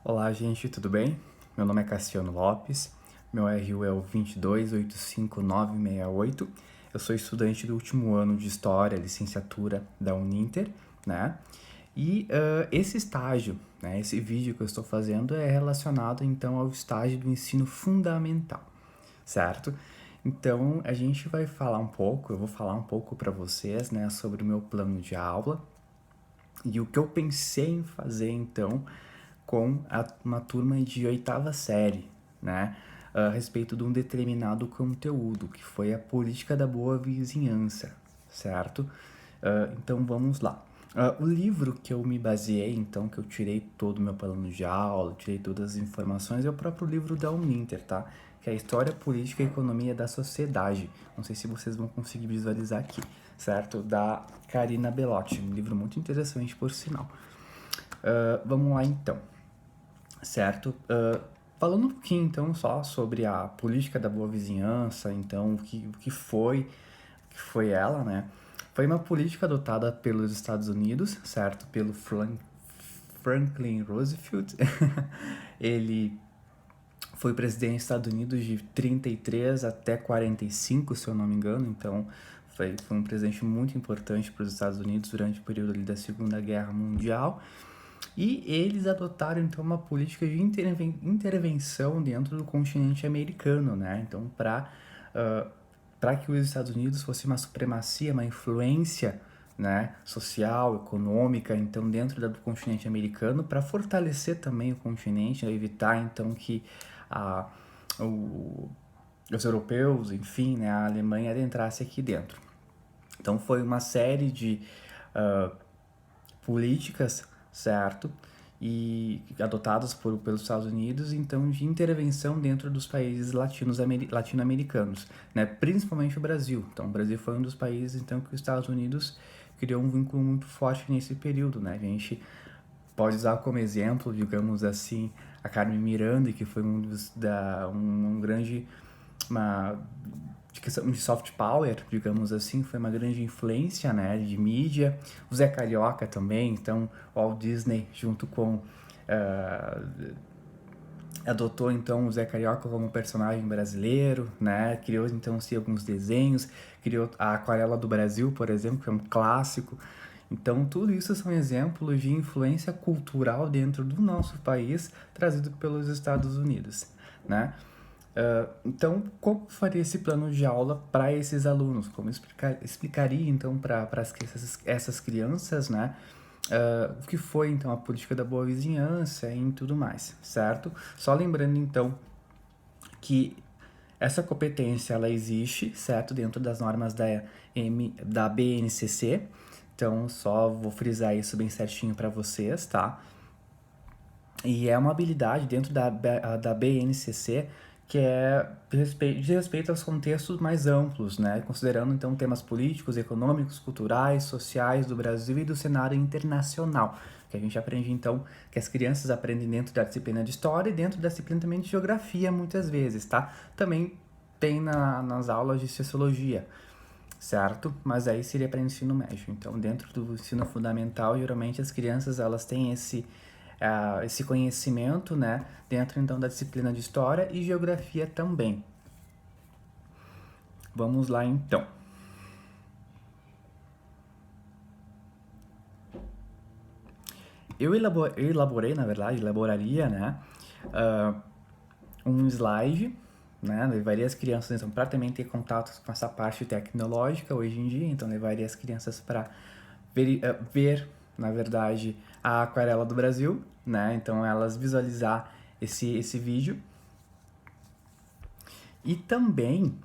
Olá, gente, tudo bem? Meu nome é Cassiano Lopes, meu RU é o 2285968. Eu sou estudante do último ano de História, licenciatura da Uninter, né? E esse estágio, né, esse vídeo que eu estou fazendo é relacionado, então, ao estágio do ensino fundamental, certo? Então, a gente vai falar um pouco, eu vou falar um pouco para vocês, né, sobre o meu plano de aula e o que eu pensei em fazer, então, com uma turma de oitava série, né? A respeito de um determinado conteúdo, que foi a política da boa vizinhança, certo? Então vamos lá. O livro que eu me baseei, então, que eu tirei todo o meu plano de aula, tirei todas as informações, é o próprio livro da Uninter, tá? Que é a História, Política e Economia da Sociedade. Não sei se vocês vão conseguir visualizar aqui, certo? Da Karina Belotti, um livro muito interessante, por sinal. Vamos lá, então, certo? Falando um pouquinho, então, só sobre a política da boa vizinhança, então, o que foi ela, né? Foi uma política adotada pelos Estados Unidos, certo? Pelo Franklin Roosevelt. Ele foi presidente dos Estados Unidos de 33 até 45, se eu não me engano, então foi um presidente muito importante para os Estados Unidos durante o período ali da Segunda Guerra Mundial. E eles adotaram então uma política de intervenção dentro do continente americano, né? Então, para que os Estados Unidos fosse uma supremacia, uma influência, né, social, econômica, então dentro do continente americano, para fortalecer também o continente, né, evitar então que a, o, os europeus, enfim, né, a Alemanha adentrasse aqui dentro. Então foi uma série de uh, políticas, certo? E adotadas pelos Estados Unidos, então, de intervenção dentro dos países latino-americanos, né? Principalmente o Brasil. Então, o Brasil foi um dos países, então, que os Estados Unidos criou um vínculo muito forte nesse período, né? A gente pode usar como exemplo, digamos assim, a Carmen Miranda, que foi um grande uma de questão de soft power, digamos assim, foi uma grande influência, né, de mídia. O Zé Carioca também, então o Walt Disney junto com adotou então o Zé Carioca como personagem brasileiro, né? Criou então sim alguns desenhos, criou a Aquarela do Brasil, por exemplo, que é um clássico. Então, tudo isso são exemplos de influência cultural dentro do nosso país, trazido pelos Estados Unidos, né? Então, como faria esse plano de aula para esses alunos? Como explicaria, então, para essas crianças, né? O que foi, então, a política da boa vizinhança e tudo mais, certo? Só lembrando, então, que essa competência, ela existe, certo? Dentro das normas da BNCC. Então, só vou frisar isso bem certinho para vocês, tá? E é uma habilidade dentro da BNCC que é de respeito aos contextos mais amplos, né? Considerando então temas políticos, econômicos, culturais, sociais do Brasil e do cenário internacional. Que a gente aprende então, que as crianças aprendem dentro da disciplina de história e dentro da disciplina também de geografia muitas vezes, tá? Também tem nas aulas de sociologia, certo? Mas aí seria para ensino médio. Então, dentro do ensino fundamental, geralmente as crianças elas têm esse conhecimento, né? Dentro então da disciplina de história e geografia também. Vamos lá então. Eu elaborei, na verdade, elaboraria, né? Uh, um slide, né? Levaria as crianças então para também ter contato com essa parte tecnológica hoje em dia. Então levaria as crianças para ver, na verdade, a aquarela do Brasil, né? Então elas visualizar esse vídeo e também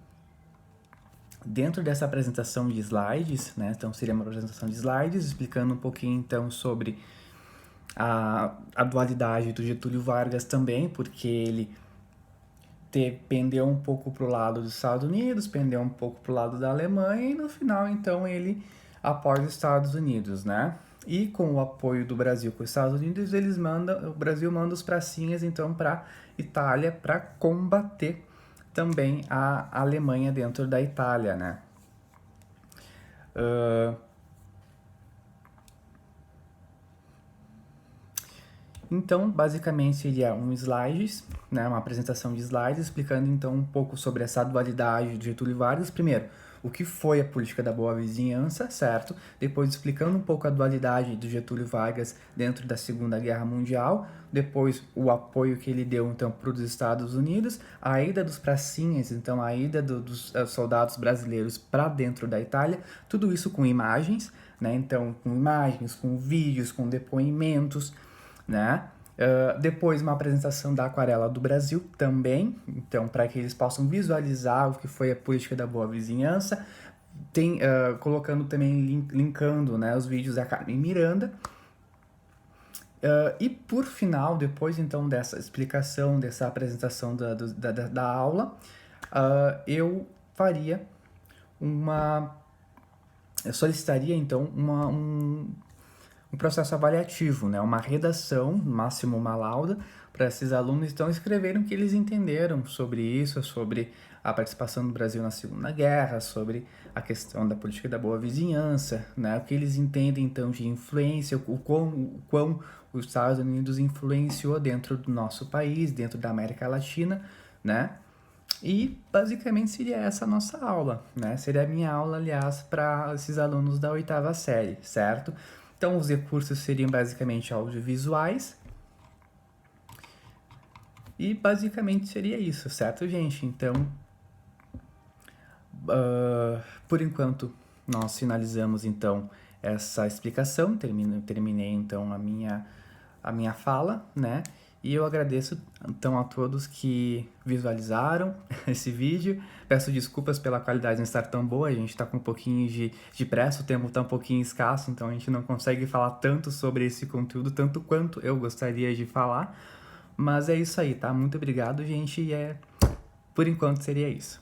dentro dessa apresentação de slides, né? Então seria uma apresentação de slides explicando um pouquinho então sobre a dualidade do Getúlio Vargas também, porque ele pendeu um pouco para o lado dos Estados Unidos, pendeu um pouco para o lado da Alemanha e no final então ele apoia os Estados Unidos, né? E com o apoio do Brasil com os Estados Unidos, o Brasil manda os pracinhas então para Itália para combater também a Alemanha dentro da Itália, né? Então, basicamente seria um slides, né, uma apresentação de slides explicando então um pouco sobre essa dualidade de Getúlio Vargas. Primeiro, o que foi a política da boa vizinhança, certo? Depois explicando um pouco a dualidade do Getúlio Vargas dentro da Segunda Guerra Mundial, depois o apoio que ele deu então para os Estados Unidos, a ida dos pracinhas, então a ida dos soldados brasileiros para dentro da Itália, tudo isso com imagens, né? Então com imagens, com vídeos, com depoimentos, né? Depois uma apresentação da Aquarela do Brasil também, então para que eles possam visualizar o que foi a política da boa vizinhança, colocando também, linkando, né, os vídeos da Carmen Miranda. E por final, depois então dessa explicação, dessa apresentação da aula, eu faria eu solicitaria então um processo avaliativo, né? Uma redação, no máximo uma lauda, para esses alunos então escreverem o que eles entenderam sobre isso, sobre a participação do Brasil na Segunda Guerra, sobre a questão da política da boa vizinhança, né? O que eles entendem então de influência, o quão os Estados Unidos influenciou dentro do nosso país, dentro da América Latina, né? E basicamente seria essa a nossa aula, né? Seria a minha aula, aliás, para esses alunos da 8ª série, certo? Então, os recursos seriam basicamente audiovisuais. E basicamente seria isso, certo, gente? Então, por enquanto, nós finalizamos então essa explicação. Terminei então a minha fala, né? E eu agradeço então a todos que visualizaram esse vídeo. Peço desculpas pela qualidade não estar tão boa, a gente está com um pouquinho de pressa, o tempo está um pouquinho escasso, então a gente não consegue falar tanto sobre esse conteúdo, tanto quanto eu gostaria de falar. Mas é isso aí, tá? Muito obrigado, gente, e por enquanto seria isso.